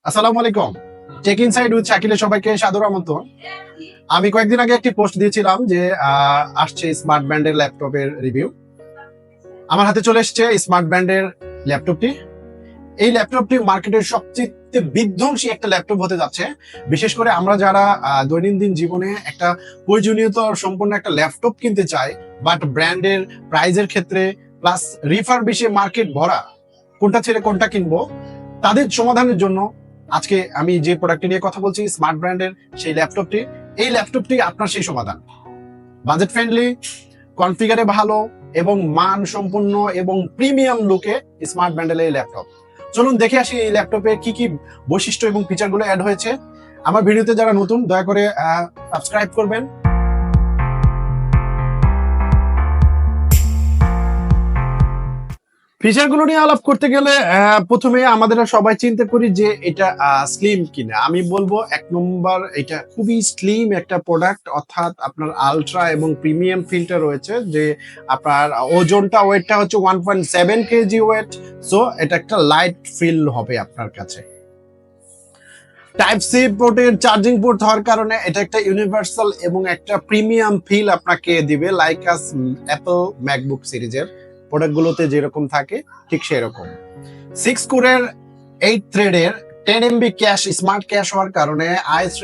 আসসালামু আলাইকুম। Take inside with শাকিলে সবাইকে সাদর আমন্ত্রণ। আমি কয়েকদিন আগে একটি পোস্ট দিয়েছিলাম যে আসছে স্মার্ট ব্র্যান্ডের ল্যাপটপের রিভিউ। আমার হাতে চলে এসেছে স্মার্ট ব্র্যান্ডের ল্যাপটপটি। এই ল্যাপটপটি মার্কেটের সবচেয়ে বিধ্বংসী একটা ল্যাপটপ হতে যাচ্ছে। বিশেষ করে আমরা যারা দৈনন্দিন জীবনে একটা প্রয়োজনীয়তা সম্পন্ন একটা ল্যাপটপ কিনতে চাই, বাট ব্র্যান্ডের প্রাইজের ক্ষেত্রে প্লাস রিফারবিশে মার্কেট ভরা, কোনটা ছেড়ে কোনটা কিনবো, তাদের সমাধানের জন্য আজকে আমি যে প্রোডাক্টটি নিয়ে কথা বলছি, স্মার্ট ব্র্যান্ডের সেই ল্যাপটপটি। এই ল্যাপটপটি আপনার সেই সমাধান। বাজেট ফ্রেন্ডলি, কনফিগারে ভালো এবং মান সম্পন্ন এবং প্রিমিয়াম লুকে স্মার্ট ব্র্যান্ডের এই ল্যাপটপ। চলুন দেখে আসি এই ল্যাপটপে কি কি বৈশিষ্ট্য এবং ফিচারগুলো অ্যাড হয়েছে। আমার ভিডিওতে যারা নতুন, দয়া করে সাবস্ক্রাইব করবেন। ফিচারগুলো নিয়ে আলাপ করতে গেলে প্রথমে আমাদের সবাই চিন্তা করি যে এটা স্লিম কিনা। আমি বলবো 1 নম্বর, এটা খুবই স্লিম একটা প্রোডাক্ট, অর্থাৎ আপনার আলট্রা এবং প্রিমিয়াম ফিল্টার রয়েছে, যে আপনার ওয়েটটা হচ্ছে 1.7 কেজি ওয়েট। সো এটা একটা লাইট ফিল হবে আপনার কাছে। টাইপ সি পোর্টের চার্জিং পোর্ট হওয়ার কারণে এটা একটা ইউনিভার্সাল এবং একটা প্রিমিয়াম ফিল আপনাকে দিবে, লাইক আস অ্যাপল ম্যাকবুক সিরিজের প্রোডাক্টগুলোতে যেরকম থাকে ঠিক সেরকম। 6 কোরের 8 থ্রেডের 10 MB ক্যাশ, স্মার্ট ক্যাশ হওয়ার কারণে i3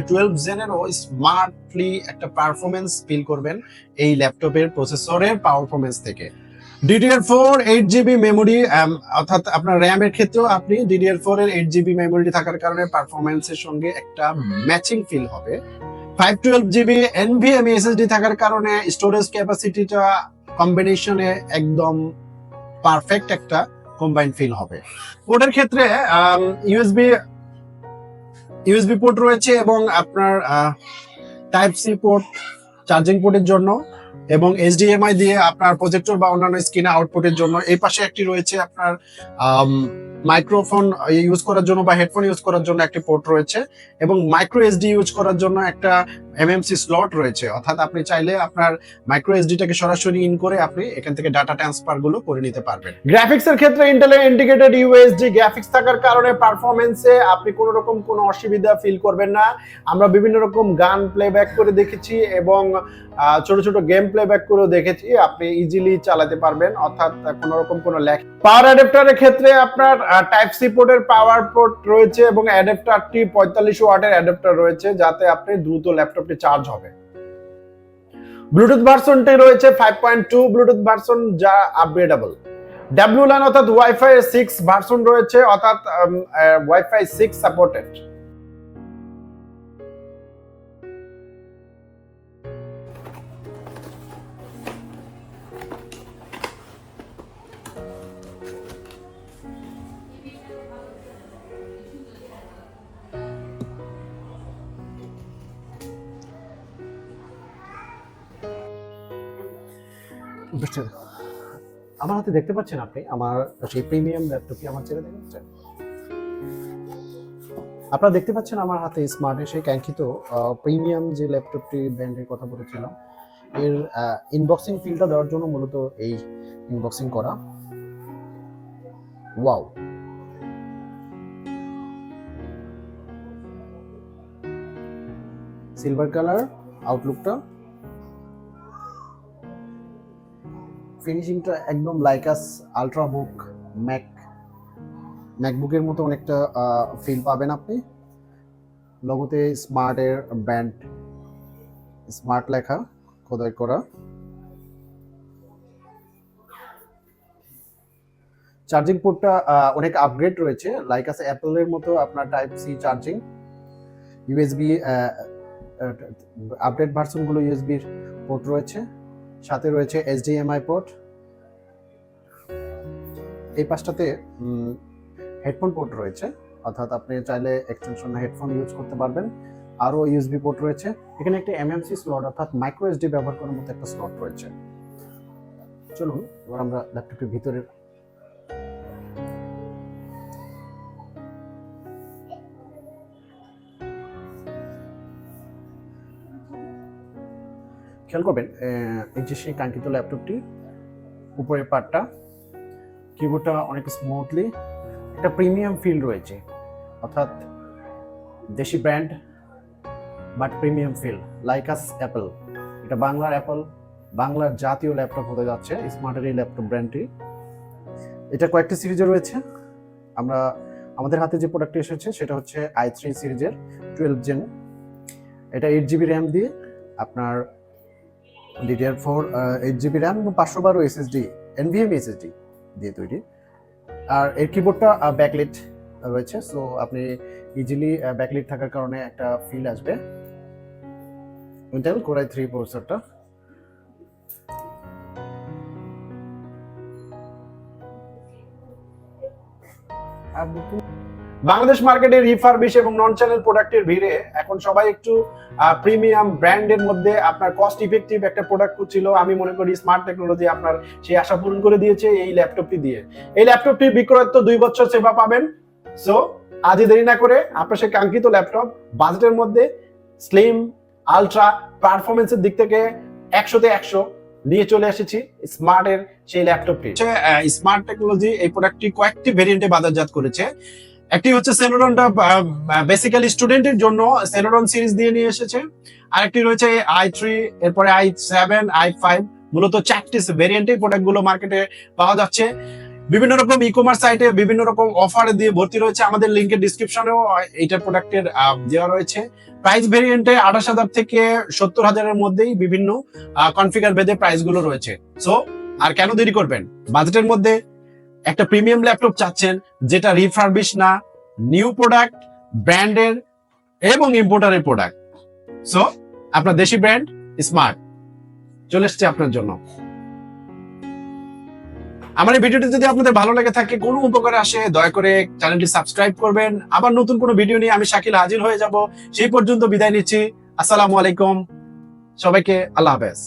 12 জেনেরও স্মার্টলি একটা পারফরমেন্স ফিল করবেন এই ল্যাপটপের প্রসেসরের পারফরমেন্স থেকে। DDR4 8GB মেমোরি, অর্থাৎ আপনার র্যাম এর ক্ষেত্রেও আপনি DDR4 এর 8GB মেমোরি থাকার কারণে পারফরমেন্সের সঙ্গে একটা ম্যাচিং ফিল হবে। 512GB NVMe SSD থাকার কারণে স্টোরেজ ক্যাপাসিটিটা কম্বিনেশনে একদম পারফেক্ট একটা কম্বাইন্ড ফিল হবে। পোর্টের ক্ষেত্রে ইউএসবি পোর্ট রয়েছে এবং আপনার টাইপ সি পোর্ট চার্জিং পোর্টের জন্য, এবং এইচডিএমআই দিয়ে আপনার প্রজেক্টর বা অন্যান্য স্ক্রিনে আউটপুটের জন্য। এই পাশে একটি রয়েছে আপনার মাইক্রোফোন ইউজ করার জন্য বা হেডফোন ইউজ করার জন্য একটি পোর্ট রয়েছে, এবং মাইক্রো এসডি ইউজ করার জন্য একটা এমএমসি স্লট রয়েছে, অর্থাৎ আপনি চাইলে আপনার মাইক্রো এসডিটাকে সরাসরি ইন করে আপনি এখান থেকে ডাটা ট্রান্সফার গুলো করে নিতে পারবেন। গ্রাফিক্স এর ক্ষেত্রে ইন্টেলের ইন্টিগ্রেটেড ইউএসডি গ্রাফিক্স থাকার কারণে পারফরমেন্সে আপনি কোনো রকম কোনো অসুবিধা ফিল করবেন না। আমরা বিভিন্ন রকম গান প্লেব্যাক করে দেখেছি এবং ছোট ছোট গেম প্লেব্যাক করেও দেখেছি, আপনি ইজিলি চালাতে পারবেন, অর্থাৎ কোনো রকম কোনো ল্যাগ। পাওয়ার অ্যাডাপ্টারের ক্ষেত্রে আপনার টাইপ সি পোর্টের পাওয়ার পোর্ট রয়েছে এবং অ্যাডাপ্টারটি 45 ওয়াটের অ্যাডাপ্টার রয়েছে, যাতে আপনি দ্রুত ল্যাপটপটি চার্জ হবে। ব্লুটুথ ভার্সনটি রয়েছে 5.2 ব্লুটুথ ভার্সন, যা আপগ্রেডেবল। WLAN অর্থাৎ ওয়াইফাই 6 ভার্সন রয়েছে, অর্থাৎ ওয়াইফাই 6 সাপোর্টেড। আমার হাতে দেখতে পাচ্ছেন আপনি আমার সেই প্রিমিয়াম ল্যাপটপটি আমার ছেড়ে দেখছেন। আপনারা দেখতে পাচ্ছেন আমার হাতে স্মার্টের সেই কাঙ্ক্ষিত প্রিমিয়াম যে ল্যাপটপটি ব্র্যান্ডের কথা বলেছিলাম, এর ইনবক্সিং ফিলটা দেওয়ার জন্য মূলত এই ইনবক্সিং করা। ওয়াও, সিলভার কালার আউটলুকটা, ফিনিশিংটা একদম লাইকাস আলট্রাবুক ম্যাকবুকের মতো অনেকটা ফিল পাবেন আপনি। লোগোতে স্মার্টের ব্র্যান্ড স্মার্ট লেখা খোদাই করা। চার্জিং পোর্টটা অনেক আপগ্রেড রয়েছে, লাইকাস অ্যাপলের মতো আপনার type C charging. USB update ভার্সনগুলো ইউএসবির পোর্ট রয়েছে, সাথে রয়েছে এইচডিএমআই পোর্ট। এই পাশটাতে হেডফোন পোর্ট রয়েছে, অর্থাৎ আপনি চাইলে এক্সটেনশন হেডফোন ইউজ করতে পারবেন। আরও ইউএসবি পোর্ট রয়েছে, এখানে একটা এমএমসি স্লট অর্থাৎ মাইক্রো এসডি ব্যবহার করার মতো একটা স্লট রয়েছে। চলুন এবার আমরা ল্যাপটপের ভিতরে খেয়াল করবেন। এই যে সেই কাঙ্ক্ষিত ল্যাপটপটি, উপরের পার্টটা, কিবোর্ডটা অনেক স্মুথলি, একটা প্রিমিয়াম ফিল রয়েছে। অর্থাৎ দেশি brand but premium feel, like us Apple. এটা বাংলার অ্যাপল, বাংলার জাতীয় ল্যাপটপ হতে যাচ্ছে স্মার্টের এই ল্যাপটপ ব্র্যান্ডটি। এটা কয়েকটি সিরিজে রয়েছে। আমাদের হাতে যে প্রোডাক্টটি এসেছে সেটা হচ্ছে i3 সিরিজের 12 জেন। এটা 8GB র্যাম দিয়ে আপনার DDR4 8GB র্যাম এবং 512 SSD NVMe SSD দিয়ে তৈরি। আর এর কিবোর্ডটা ব্যাকলিট রয়েছে, সো আপনি ইজিলি ব্যাকলিট থাকার কারণে একটা ফিল আসবে। Intel Core i3 প্রসেসরটা। বাংলাদেশ মার্কেটে রিফারবিশ এবং নন চ্যানেল প্রোডাক্টের ভিড়ে এখন সবাই একটু প্রিমিয়াম ব্র্যান্ডের মধ্যে আপনার কস্ট ইফেক্টিভ একটা প্রোডাক্ট খুঁজছিল। আমি মনে করি স্মার্ট টেকনোলজি আপনার সেই আশা পূরণ করে দিয়েছে এই ল্যাপটপটি দিয়ে। এই ল্যাপটপটির বিক্রয়ত্ব 2 বছর সেবা পাবেন। সো আজই দেরি না করে আপনার সেই কাঙ্ক্ষিত ল্যাপটপ বাজেটের মধ্যে স্লিম আলট্রা পারফরমেন্সের দিক থেকে 100তে 100 নিয়ে চলে এসেছি স্মার্টের সেই ল্যাপটপটি। স্মার্ট টেকনোলজি এই প্রোডাক্টটি কয়েকটি ভেরিয়েন্টে বাজারজাত করেছে। একটি হচ্ছে সেলোরনটা বেসিক্যালি স্টুডেন্টের জন্য সেলোরন সিরিজ দিয়ে নিয়ে এসেছে। আরেকটি রয়েছে i3, এরপরে i7, i5, মূলত 4টি ভেরিয়েন্টে প্রোডাক্টগুলো মার্কেটে পাওয়া যাচ্ছে। বিভিন্ন রকম ই-কমার্স সাইটে বিভিন্ন রকম অফার দিয়ে ভর্তি রয়েছে। আমাদের লিংকের ডিসক্রিপশনেও এইটা প্রোডাক্টের দেওয়া রয়েছে। প্রাইস ভেরিয়েন্টে 28,000 থেকে 70,000-এর মধ্যেই বিভিন্ন কনফিগার ভেদে প্রাইস গুলো রয়েছে। সো আর কেন দেরি করবেন? বাজেটের মধ্যে একটা প্রিমিয়াম ল্যাপটপ চাচ্ছেন যেটা রিফারবিশ না, নিউ প্রোডাক্ট, ব্র্যান্ডের এবং ইম্পোর্টারের প্রোডাক্ট। সো আপনার দেশি ব্র্যান্ড স্মার্ট চলে এসছে আপনার জন্য। আমার এই ভিডিওটি যদি আপনাদের ভালো লেগে থাকে, কোনো উপকারে আসে, দয়া করে চ্যানেলটি সাবস্ক্রাইব করবেন। আবার নতুন কোনো ভিডিও নিয়ে আমি শাকিল হাজির হয়ে যাব। সেই পর্যন্ত বিদায় নিচ্ছি। আসসালামু আলাইকুম, সবাইকে আল্লাহ হাফেজ।